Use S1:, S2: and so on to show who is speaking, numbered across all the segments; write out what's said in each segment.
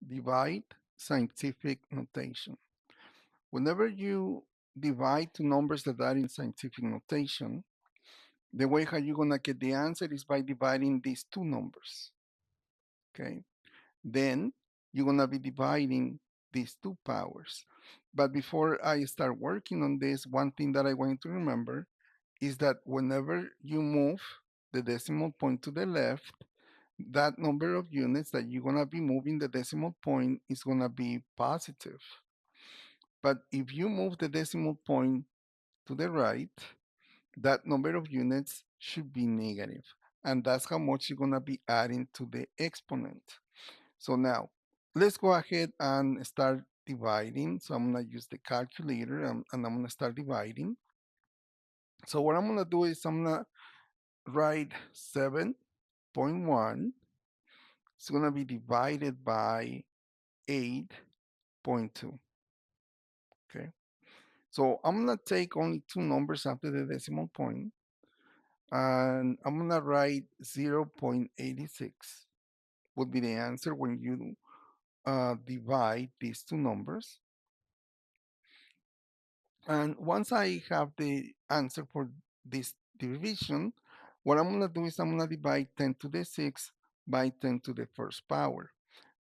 S1: divide scientific notation. Whenever you divide two numbers that are in scientific notation, the way how you're gonna get the answer is by dividing these two numbers. Okay. Then you're gonna be dividing these two powers. But before I start working on this, one thing that I want you to remember is that whenever you move the decimal point to the left, that number of units that you're gonna be moving the decimal point is gonna be positive. But if you move the decimal point to the right, that number of units should be negative. And that's how much you're gonna be adding to the exponent. So now, let's go ahead and start dividing. So I'm gonna use the calculator and I'm gonna start dividing. So what I'm gonna do is I'm gonna write 7.1. It's gonna be divided by 8.2. Okay. So I'm gonna take only two numbers after the decimal point, and I'm gonna write 0.86 would be the answer when you divide these two numbers. And once I have the answer for this division, what I'm gonna do is I'm gonna divide 10 to the 6 by 10 to the first power.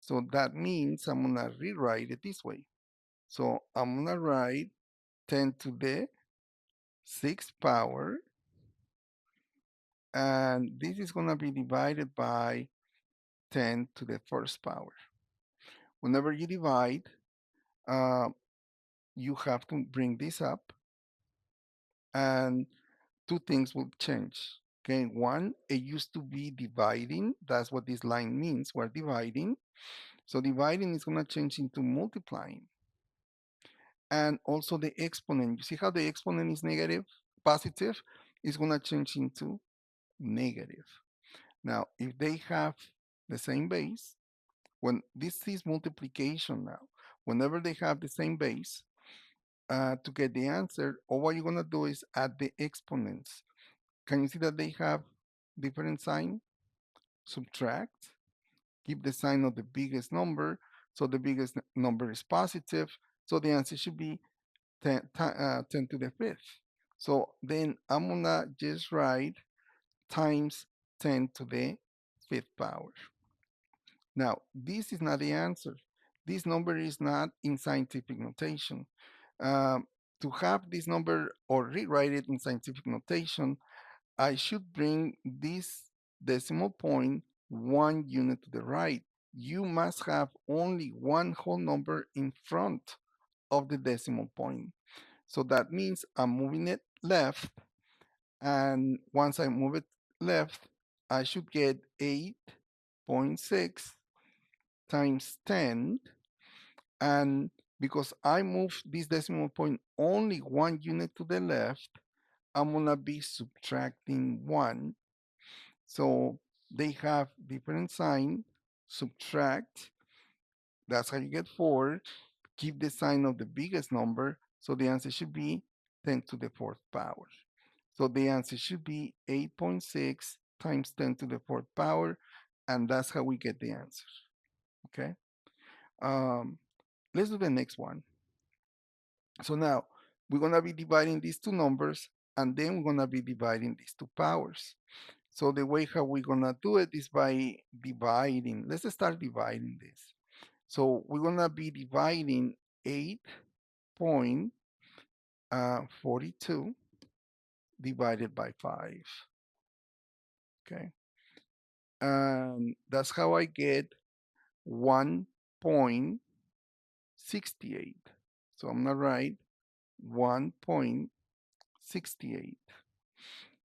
S1: So that means I'm gonna rewrite it this way. So I'm gonna write 10 to the 6th power, and this is gonna be divided by 10 to the first power. Whenever you divide, uh, you have to bring this up, and two things will change. Okay, one, it used to be dividing. That's what this line means. We're dividing. So dividing is going to change into multiplying. And also the exponent. You see how the exponent is negative, positive, is going to change into negative. Now, if they have the same base, when this is multiplication now, whenever they have the same base, to get the answer, all what you're going to do is add the exponents. Can you see that they have different sign? Subtract, keep the sign of the biggest number, so the biggest number is positive, so the answer should be 10 to the fifth. So then I'm gonna just write times 10 to the fifth power. Now, this is not the answer. This number is not in scientific notation. To have this number or rewrite it in scientific notation, I should bring this decimal point 1 unit to the right. You must have only one whole number in front of the decimal point. So that means I'm moving it left, and once I move it left, I should get 8.6 times 10, and because I moved this decimal point only 1 unit to the left, I'm gonna be subtracting 1. So they have different sign. Subtract, that's how you get 4. Keep the sign of the biggest number, so the answer should be 10 to the fourth power. So the answer should be 8.6 times 10 to the fourth power, and that's how we get the answer. Okay. Um, let's do the next one. So now we're gonna be dividing these two numbers, and then we're gonna be dividing these two powers. So the way how we're gonna do it is by dividing. Let's start dividing this. So we're gonna be dividing 8.42 divided by 5. Okay, and that's how I get 1.68. So I'm gonna write 1.68.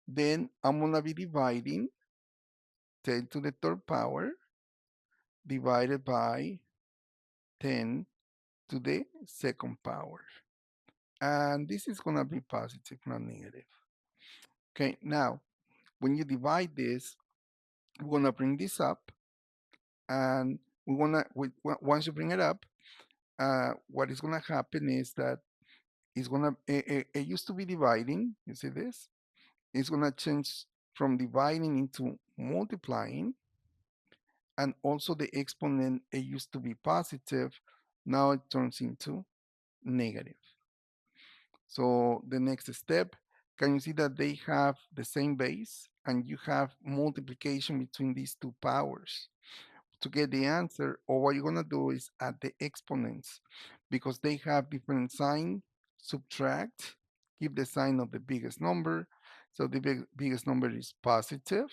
S1: Then I'm gonna be dividing 10 to the third power divided by 10 to the second power. And this is gonna be positive, not negative. Okay, now when you divide this, we're gonna bring this up, and once you bring it up, what is gonna happen is that it used to be dividing. You see this? It's gonna change from dividing into multiplying, and also the exponent, it used to be positive, now it turns into negative. So the next step, can you see that they have the same base and you have multiplication between these two powers? To get the answer, or what you're gonna do is add the exponents because they have different sign, subtract, give the sign of the biggest number. So the biggest number is positive.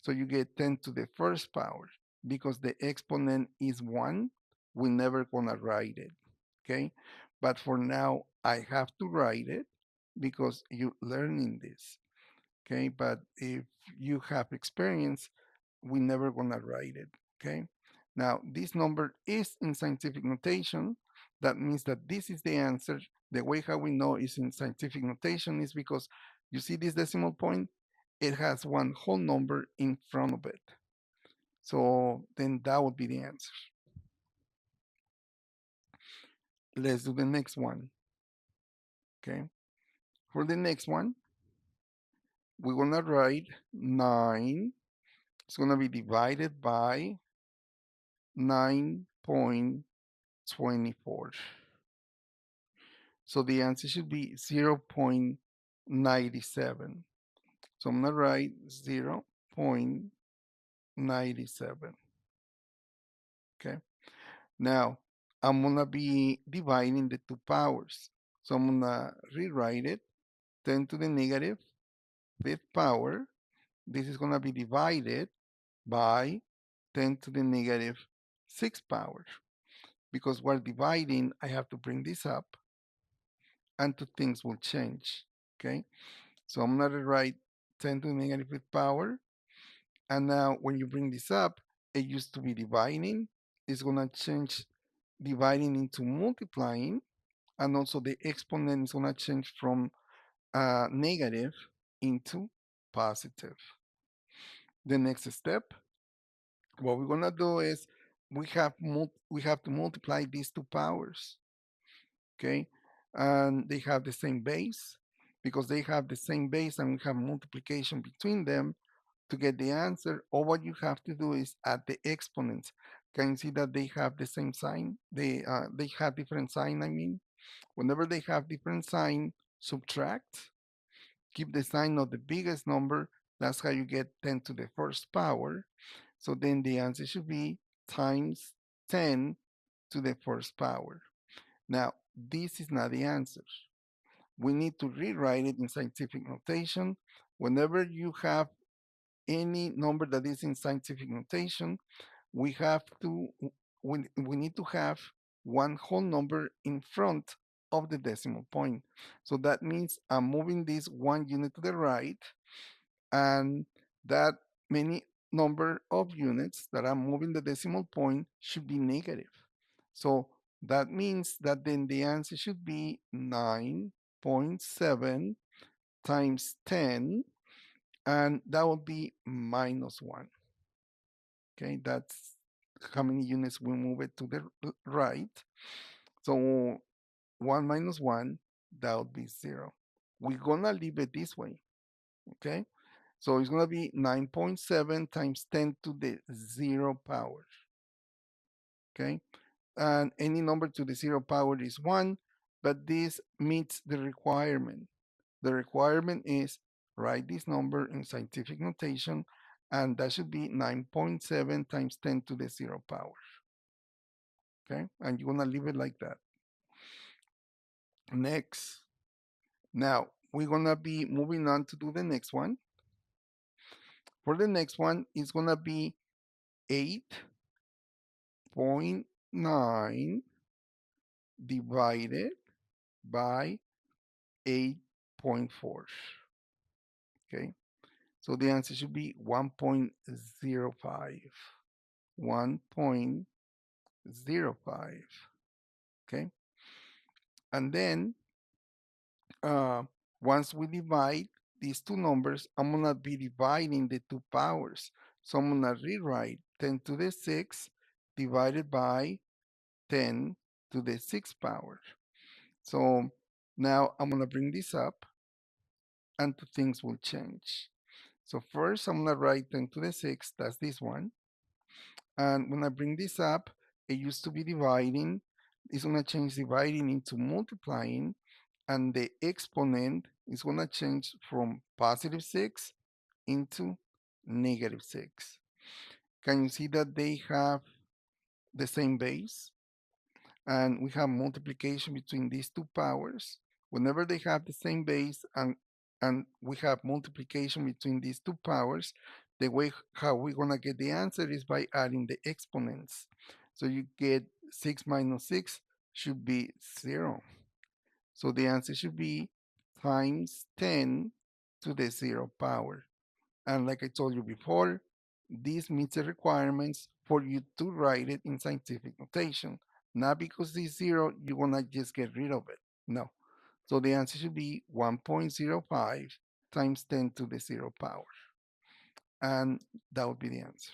S1: So you get 10 to the first power. Because the exponent is 1, we're never gonna write it, okay? But for now, I have to write it because you're learning this, okay? But if you have experience, we're never gonna write it, okay? Now, this number is in scientific notation. That means that this is the answer. The way how we know is in scientific notation is because you see this decimal point, it has one whole number in front of it. So then that would be the answer. Let's do the next one, okay? For the next one, we're gonna write 9. It's gonna be divided by 9.24. So the answer should be 0.97. So I'm gonna write 0.97. Okay. Now I'm gonna be dividing the two powers. So I'm gonna rewrite it. 10 to the negative fifth power. This is gonna be divided by 10 to the negative sixth power. Because while dividing, I have to bring this up and two things will change. Okay. So I'm going to write 10 to the negative fifth power. And now when you bring this up, it used to be dividing. It's going to change dividing into multiplying. And also the exponent is going to change from negative into positive. The next step, what we're going to do is we have to multiply these two powers. Okay. And they have the same base. Because they have the same base and we have multiplication between them, to get the answer, all what you have to do is add the exponents. Can you see that they have the same sign? They have different sign, I mean. Whenever they have different sign, subtract, keep the sign of the biggest number. That's how you get 10 to the first power. So then the answer should be times 10 to the first power. Now, this is not the answer. We need to rewrite it in scientific notation. Whenever you have any number that is in scientific notation, we have to we need to have one whole number in front of the decimal point. So that means I'm moving this 1 unit to the right, and that many number of units that I'm moving the decimal point should be negative. So that means that then the answer should be 9.7 times 10, and that would be -1. Okay, that's how many units we move it to the right. So 1 minus 1, that would be 0. We're gonna leave it this way, okay? So it's gonna be 9.7 times 10 to the 0 power, okay? And any number to the 0 power is 1, but this meets the requirement. The requirement is write this number in scientific notation, and that should be 9.7 times 10 to the 0 power. Okay, and you're gonna leave it like that. Next. Now, we're gonna be moving on to do the next one. For the next one, it's gonna be 8.9 divided by 8.4. Okay, so the answer should be 1.05. 1.05. Okay, and then uh, once we divide these two numbers, I'm gonna be dividing the two powers. So I'm gonna rewrite 10 to the 6 divided by 10 to the 6th power. So now I'm gonna bring this up and two things will change. So first I'm gonna write 10 to the 6, that's this one. And when I bring this up, it used to be dividing. It's going to change dividing into multiplying. And the exponent is going to change from positive 6 into negative 6. Can you see that they have the same base? And we have multiplication between these two powers. Whenever they have the same base and we have multiplication between these two powers, the way how we're gonna get the answer is by adding the exponents. So you get 6 minus 6 should be 0. So the answer should be times 10 to the 0 power. And like I told you before, this meets the requirements for you to write it in scientific notation. Not because it's 0, you're gonna just get rid of it. No. So the answer should be 1.05 times 10 to the 0 power. And that would be the answer.